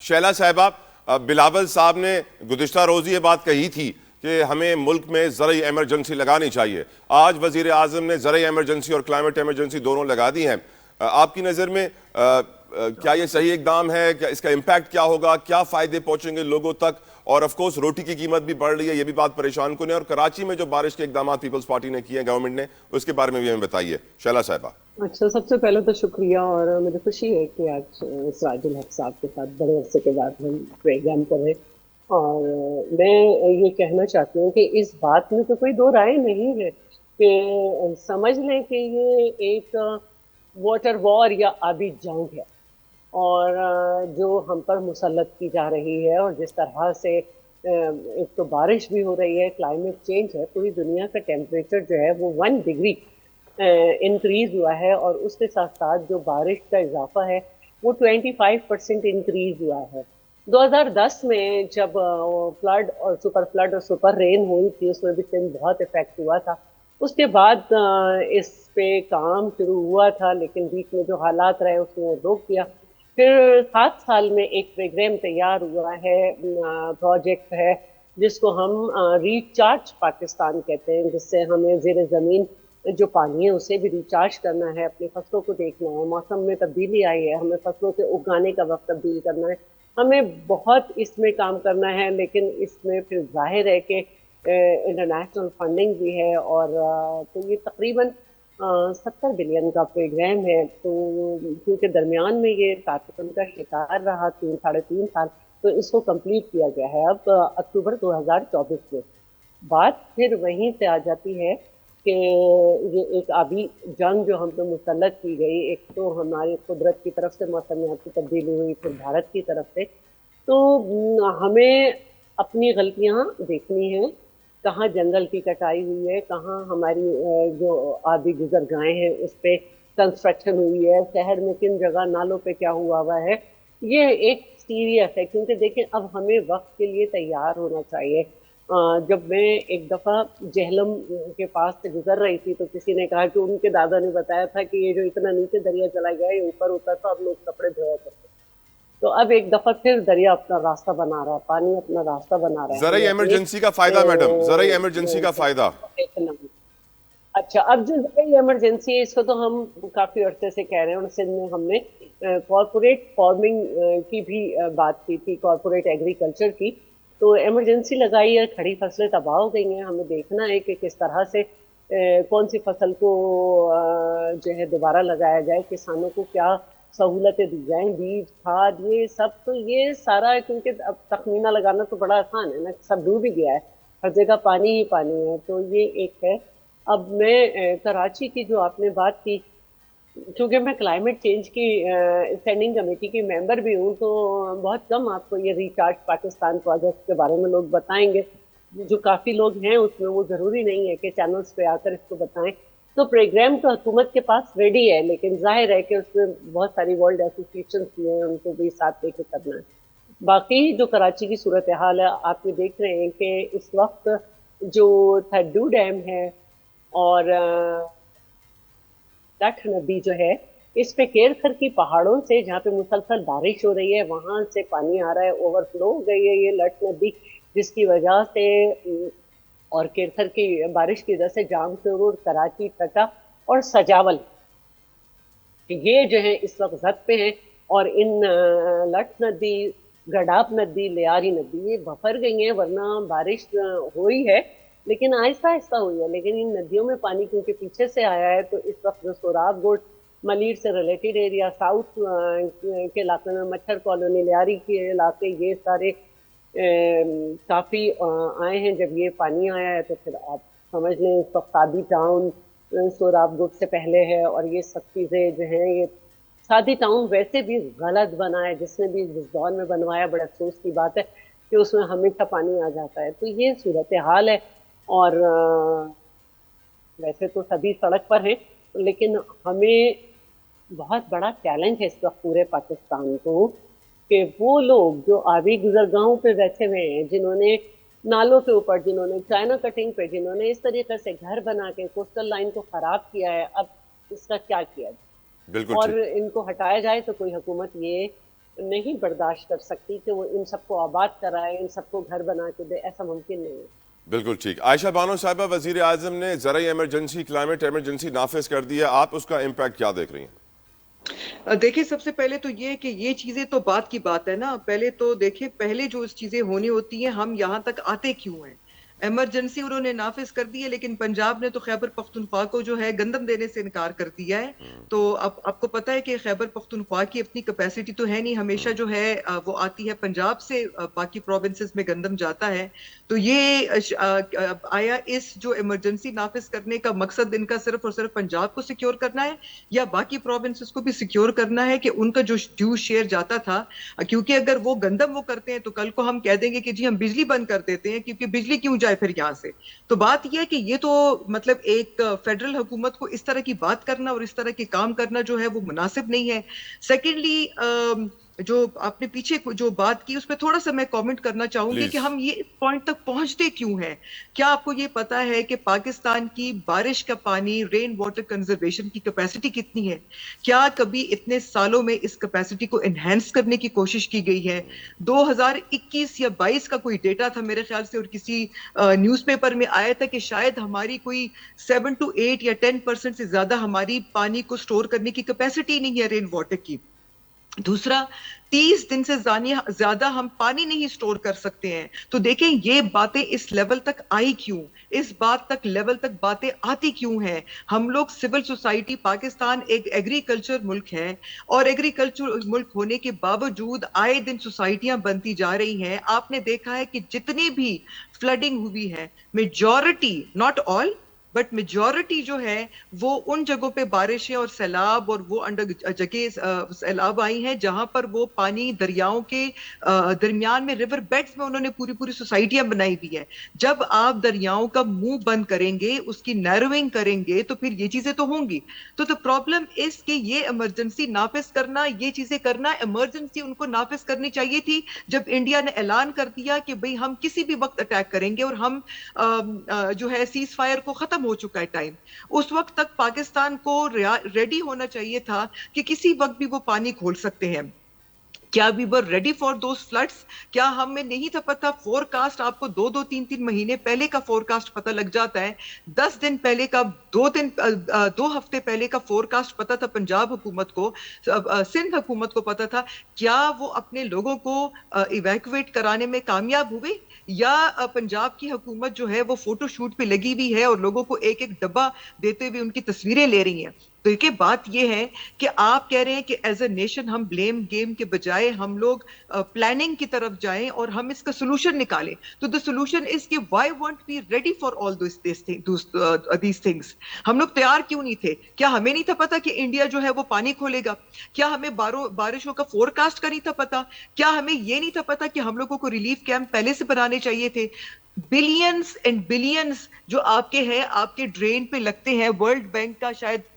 شیلا صاحبہ، بلاول صاحب نے گزشتہ روز یہ بات کہی تھی کہ ہمیں ملک میں زرعی ایمرجنسی لگانی چاہیے. آج وزیر اعظم نے زرعی ایمرجنسی اور کلائمیٹ ایمرجنسی دونوں لگا دی ہیں. آپ کی نظر میں کیا یہ صحیح اقدام ہے؟ کیا اس کا امپیکٹ کیا ہوگا؟ کیا فائدے پہنچیں گے لوگوں تک؟ اور آف کورس روٹی کی قیمت بھی بڑھ رہی ہے، یہ بھی بات پریشان کن ہے. اور کراچی میں جو بارش کے اقدامات پیپلز پارٹی نے کیے ہیں، گورنمنٹ نے، اس کے بارے میں بھی ہمیں بتائیے شیلا صاحبہ. اچھا، سب سے پہلے تو شکریہ، اور مجھے خوشی ہے کہ آج سراج الحق صاحب کے ساتھ بڑے عرصے کے بعد ہم پروگرام کر رہے ہیں. اور میں یہ کہنا چاہتی ہوں کہ اس بات میں تو کوئی دو رائے نہیں ہے کہ سمجھ لیں کہ یہ ایک واٹر وار یا آبی جنگ ہے، اور جو ہم پر مسلط کی جا رہی ہے، اور جس طرح سے ایک تو بارش بھی ہو رہی ہے، کلائمیٹ چینج ہے، پوری دنیا کا ٹیمپریچر جو ہے وہ 1 ڈگری انکریز ہوا ہے، اور اس کے ساتھ ساتھ جو بارش کا اضافہ ہے وہ 25% انکریز ہوا ہے. 2010 میں جب فلڈ اور سپر رین ہوئی تھی، اس میں بھی سندھ بہت افیکٹ ہوا تھا. اس کے بعد اس پہ کام شروع ہوا تھا، لیکن بیچ میں جو حالات رہے اس نے روک دیا. پھر 7 سال میں ایک پروگرام تیار ہوا ہے، پروجیکٹ ہے جس کو ہم ریچارج پاکستان کہتے ہیں، جس سے ہمیں زیر زمین جو پانی ہے اسے بھی ریچارج کرنا ہے، اپنی فصلوں کو دیکھنا ہے. موسم میں تبدیلی آئی ہے، ہمیں فصلوں کے اگانے کا وقت تبدیل کرنا ہے، ہمیں بہت اس میں کام کرنا ہے. لیکن اس میں پھر ظاہر ہے کہ انٹرنیشنل فنڈنگ بھی ہے، اور تو یہ تقریباً 70 بلین کا پروگرام ہے. تو کیونکہ درمیان میں یہ تعطل کا شکار رہا 3 ساڑھے 3 سال، تو اس کو کمپلیٹ کیا گیا ہے اب اکتوبر 2024 میں. بات پھر وہیں سے آ جاتی ہے کہ یہ ایک آبی جنگ جو ہم پہ مسلط کی گئی، ایک تو ہماری قدرت کی طرف سے موسمیات کی تبدیلی ہوئی، پھر بھارت کی طرف سے. تو ہمیں اپنی غلطیاں دیکھنی ہیں، کہاں جنگل کی کٹائی ہوئی ہے، کہاں ہماری جو آبی گزرگاہیں ہیں اس پہ کنسٹرکشن ہوئی ہے، شہر میں کن جگہ نالوں پہ کیا ہوا ہے. یہ ایک سیریس ہے، کیونکہ دیکھیں اب ہمیں وقت کے لیے تیار ہونا چاہیے. جب میں ایک دفعہ جہلم کے پاس سے گزر رہی تھی تو کسی نے کہا کہ ان کے دادا نے بتایا تھا کہ یہ جو اتنا نیچے دریا چلا گیا ہے، یہ اوپر اترتا اب لوگ کپڑے دھویا کرتے. تو اب ایک دفعہ پھر دریا اپنا راستہ بنا رہا ہے، پانی اپنا راستہ بنا رہا ہے، زرعی ہمیں اپنی ایمرجنسی کا فائدہ میڈم، زرعی ایمرجنسی کا فائدہ. اچھا، اب جو زرعی ایمرجنسی ہے اس کو تو ہم کافی عرصے سے کہہ رہے ہیں، اور سندھ میں ہم نے کارپوریٹ فارمنگ کی بھی بات کی تھی، کارپوریٹ ایگریکلچر کی. تو ایمرجنسی لگائی ہے، کھڑی فصلیں تباہ ہو گئی ہیں، ہمیں دیکھنا ہے کہ کس طرح سے کون سی فصل کو جو ہے دوبارہ لگایا جائے، کسانوں کو کیا سہولتیں دی جائیں، بیج کھاد یہ سب. تو یہ سارا ہے، کیونکہ اب تخمینہ لگانا تو بڑا آسان ہے نا، سب ڈوب ہی گیا ہے، ہر جگہ پانی ہی پانی ہے. تو یہ ایک ہے. اب میں کراچی کی جو آپ نے بات کی، چونکہ میں کلائمیٹ چینج کی اسٹینڈنگ کمیٹی کی ممبر بھی ہوں، تو بہت کم آپ کو یہ ریچارج پاکستان پروجیکٹ کے بارے میں لوگ بتائیں گے. جو کافی لوگ ہیں اس میں، وہ ضروری نہیں ہے کہ چینلز پہ آ کر اس کو بتائیں. تو پروگرام تو حکومت کے پاس ریڈی ہے، لیکن ظاہر ہے کہ اس میں بہت ساری ورلڈ ایسوسیشنز بھی ہیں، ان کو بھی ساتھ لے کے کرنا ہے. باقی جو کراچی کی صورتحال ہے، آپ یہ دیکھ رہے ہیں کہ اس وقت جو تھڈو ڈیم ہے اور لٹھ ندی جو ہے، اس پہ کیر تھر کی پہاڑوں سے جہاں پہ مسلسل بارش ہو رہی ہے وہاں سے پانی آ رہا ہے، اوور فلو ہو گئی ہے یہ لٹھ ندی، جس کی وجہ سے اور کیر تھر کی بارش کی وجہ سے جام سرور، کراچی، ٹھٹا اور سجاول یہ جو ہے اس وقت زد پہ ہیں. اور ان لٹھ ندی، گڈاپ ندی، لیاری ندی یہ بفر گئی ہیں، ورنہ بارش ہوئی ہے لیکن آہستہ آہستہ ہوئی ہے. لیکن ان ندیوں میں پانی کیونکہ پیچھے سے آیا ہے، تو اس وقت جو سوراب گوٹ، ملیر سے ریلیٹڈ ایریا، ساؤتھ کے علاقے میں مچھر کالونی، لیاری کے علاقے، یہ سارے کافی آئے ہیں. جب یہ پانی آیا ہے تو پھر آپ سمجھ لیں اس وقت سادی ٹاؤن سوراب گوٹ سے پہلے ہے، اور یہ سب چیزیں جو ہیں. یہ سادی ٹاؤن ویسے بھی غلط بنا ہے، جس نے بھی جس دور میں بنوایا، بڑے افسوس کی بات ہے کہ اس میں ہمیشہ پانی آ جاتا ہے. تو یہ صورتحال ہے. اور ویسے تو سبھی سڑک پر ہیں، لیکن ہمیں بہت بڑا چیلنج ہے اس وقت پورے پاکستان کو، کہ وہ لوگ جو آبی گزرگاہوں پہ بیٹھے ہوئے ہیں، جنہوں نے نالوں کے اوپر، جنہوں نے چائنا کٹنگ پہ، جنہوں نے اس طریقے سے گھر بنا کے کوسٹل لائن کو خراب کیا ہے، اب اس کا کیا کیا جائے بالکل اور ٹھیک. ان کو ہٹایا جائے. تو کوئی حکومت یہ نہیں برداشت کر سکتی کہ وہ ان سب کو آباد کرائے، ان سب کو گھر بنا کے دے، ایسا ممکن نہیں ہے۔ بالکل ٹھیک. عائشہ بانو صاحبہ، وزیر اعظم نے زرعی ایمرجنسی، کلائمیٹ ایمرجنسی نافذ کر دی ہے، آپ اس کا امپیکٹ کیا دیکھ رہی ہیں؟ دیکھیں سب سے پہلے تو یہ کہ یہ چیزیں تو بات کی بات ہے نا. پہلے تو دیکھیں، پہلے جو چیزیں ہونی ہوتی ہیں ہم یہاں تک آتے کیوں ہیں. ایمرجنسی انہوں نے نافذ کر دی ہے، لیکن پنجاب نے تو خیبر پختونخوا کو جو ہے گندم دینے سے انکار کر دیا ہے. تو اب آپ کو پتا ہے کہ خیبر پختونخوا کی اپنی کیپیسٹی تو ہے نہیں، ہمیشہ جو ہے وہ آتی ہے پنجاب سے، باقی پروونسز میں گندم جاتا ہے. تو یہ آیا اس جو ایمرجنسی نافذ کرنے کا مقصد ان کا صرف اور صرف پنجاب کو سیکیور کرنا ہے، یا باقی پروونسز کو بھی سیکیور کرنا ہے کہ ان کا جو ڈیو شیئر جاتا تھا؟ کیونکہ اگر وہ گندم وہ کرتے ہیں تو کل کو ہم کہہ دیں گے کہ جی ہم بجلی بند کر دیتے ہیں، کیونکہ بجلی کیوں جائے پھر یہاں سے. تو بات یہ ہے کہ یہ تو مطلب ایک فیڈرل حکومت کو اس طرح کی بات کرنا اور اس طرح کے کام کرنا جو ہے وہ مناسب نہیں ہے. سیکنڈلی، جو آپ نے پیچھے جو بات کی اس پہ تھوڑا سا میں کامنٹ کرنا چاہوں گی پلیز. کہ ہم یہ پوائنٹ تک پہنچتے کیوں ہیں. کیا آپ کو یہ پتا ہے کہ پاکستان کی بارش کا پانی، رین واٹر کنزرویشن کی کیپیسٹی کتنی ہے؟ کیا کبھی اتنے سالوں میں اس کیپیسٹی کو انہینس کرنے کی کوشش کی گئی ہے؟ 2021 یا 22 کا کوئی ڈیٹا تھا میرے خیال سے، اور کسی نیوز پیپر میں آیا تھا کہ شاید ہماری کوئی 7 to 8 یا 10% سے زیادہ ہماری پانی کو سٹور کرنے کی کیپیسٹی نہیں ہے رین واٹر کی. دوسرا، 30 دن سے زیادہ ہم پانی نہیں سٹور کر سکتے ہیں. تو دیکھیں یہ باتیں اس لیول تک آئی کیوں، اس بات تک لیول تک باتیں آتی کیوں ہیں؟ ہم لوگ سول سوسائٹی، پاکستان ایک ایگریکلچر ملک ہے، اور ایگریکلچر ملک ہونے کے باوجود آئے دن سوسائٹیاں بنتی جا رہی ہیں. آپ نے دیکھا ہے کہ جتنی بھی فلڈنگ ہوئی ہے، majority, not all but majority جو ہے وہ ان جگہوں پہ بارشیں اور سیلاب اور وہ جگہ سیلاب آئی ہیں جہاں پر وہ پانی دریاؤں کے درمیان میں، ریور بیڈز میں انہوں نے پوری پوری سوسائٹیاں بنائی ہوئی ہے. جب آپ دریاؤں کا منہ بند کریں گے، اس کی نیروئنگ کریں گے، تو پھر یہ چیزیں تو ہوں گی. تو پرابلم اس کہ یہ ایمرجنسی نافذ کرنا، یہ چیزیں کرنا، ایمرجنسی ان کو نافذ کرنی چاہیے تھی جب انڈیا نے اعلان کر دیا کہ بھئی ہم کسی بھی وقت اٹیک کریں گے، اور ہم جو ہے سیز فائر کو ختم ہو چکا ہے ٹائم. اس وقت تک پاکستان کو ریڈی ہونا چاہیے تھا کہ کسی وقت بھی وہ پانی کھول سکتے ہیں. کیا وی ور ریڈی فار دوز فلڈس؟ کیا ہمیں نہیں تھا پتا؟ فور کاسٹ آپ کو 2-3 مہینے پہلے کا فور کاسٹ پتہ لگ جاتا ہے. 10 دن پہلے کا، 2 ہفتے پہلے کا فور کاسٹ پتا تھا پنجاب حکومت کو، سندھ حکومت کو پتا تھا. کیا وہ اپنے لوگوں کو ایویکویٹ کرانے میں کامیاب ہوئے، یا پنجاب کی حکومت جو ہے وہ فوٹو شوٹ پہ لگی ہوئی ہے اور لوگوں کو ایک ایک ڈبہ دیتے ہوئے ان کی تصویریں لے رہی ہیں؟ تو یہ بات یہ ہے کہ آپ کہہ رہے ہیں کہ ایز اے نیشن ہم بلیم گیم کے بجائے ہم لوگ پلاننگ کی طرف جائیں اور ہم اس کا سولوشن نکالیں. تو the solution is کہ why weren't we ready for all these things؟ ہم لوگ تیار کیوں نہیں تھے؟ کیا ہمیں نہیں تھا پتا کہ انڈیا جو ہے وہ پانی کھولے گا؟ کیا ہمیں بارشوں کا فور کاسٹ کا نہیں تھا پتا؟ کیا ہمیں یہ نہیں تھا پتا کہ ہم لوگوں کو ریلیف کیمپ پہلے سے بنانے چاہیے تھے؟ بلینز اینڈ بلینز جو آپ کے ہیں، آپ کے ڈرین پہ لگتے ہیں. ورلڈ بینک کا شاید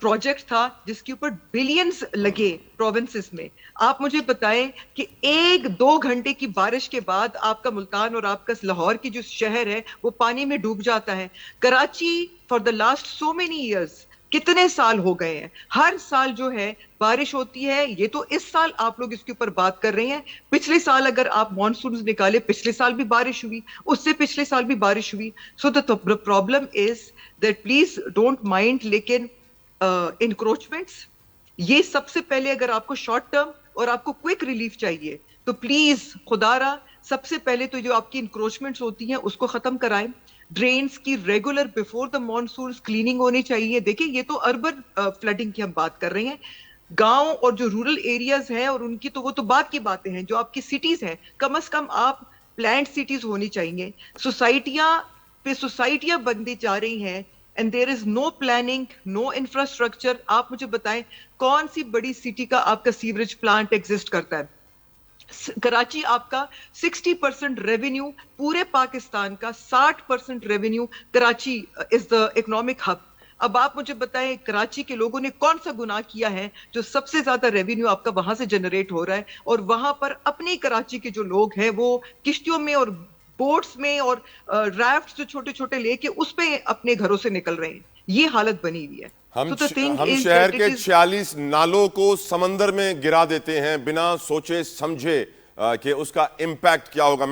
پروجیکٹ تھا جس کے اوپر بلینز لگے پروونسز میں. آپ مجھے بتائیں کہ 1-2 گھنٹے کی بارش کے بعد آپ کا ملتان اور آپ کا لاہور کی جو شہر ہے وہ پانی میں ڈوب جاتا ہے. Karachi for the last so many years, کتنے سال ہو گئے ہیں، ہر سال جو ہے بارش ہوتی ہے. یہ تو اس سال آپ لوگ اس کے اوپر بات کر رہے ہیں. پچھلے سال اگر آپ مانسونز نکالے، پچھلے سال بھی بارش ہوئی، اس سے پچھلے سال بھی بارش ہوئی. So the problem is that please don't mind, لیکن انکروچمنٹس، یہ سب سے پہلے اگر آپ کو شارٹ ٹرم اور آپ کو کوئک ریلیف چاہیے تو پلیز خدا را سب سے پہلے تو جو آپ کی انکروچمنٹس ہوتی ہیں اس کو ختم کرائیں. ڈرینز کی ریگولر بیفور دا مانسونز کلیننگ ہونی چاہیے. دیکھیں یہ تو اربن فلڈنگ کی ہم بات کر رہے ہیں. گاؤں اور جو رورل ایریاز ہیں اور ان کی تو وہ تو بات کی باتیں ہیں. جو آپ کی سٹیز ہیں، کم از کم آپ پلانڈ سٹیز ہونی چاہیے. سوسائٹیاں پہ سوسائٹیاں بنتی جا رہی ہیں and there is no planning, no infrastructure. آپ مجھے بتائیں کون سی بڑی سٹی کا آپ کا سیوریج پلانٹ ایگزسٹ کرتا ہے؟ کراچی آپ کا 60% ریونیو، پورے پاکستان کا 60% revenue Karachi is the economic hub. اب آپ مجھے بتائیں کراچی کے لوگوں نے کون سا گناہ کیا ہے جو سب سے زیادہ ریونیو آپ کا وہاں سے جنریٹ ہو رہا ہے، اور وہاں پر اپنی کراچی کے جو لوگ ہیں وہ کشتیوں میں اور بوٹس میں اور رافٹس جو چھوٹے چھوٹے لے کے اس پہ اپنے گھروں سے نکل رہے ہیں. یہ حالت بنی ہوئی ہے. ہم So the thing ہم is شہر that کے it is 46 نالوں کو سمندر میں گرا دیتے ہیں بنا سوچے سمجھے کہ اس کا امپیکٹ کیا ہوگا.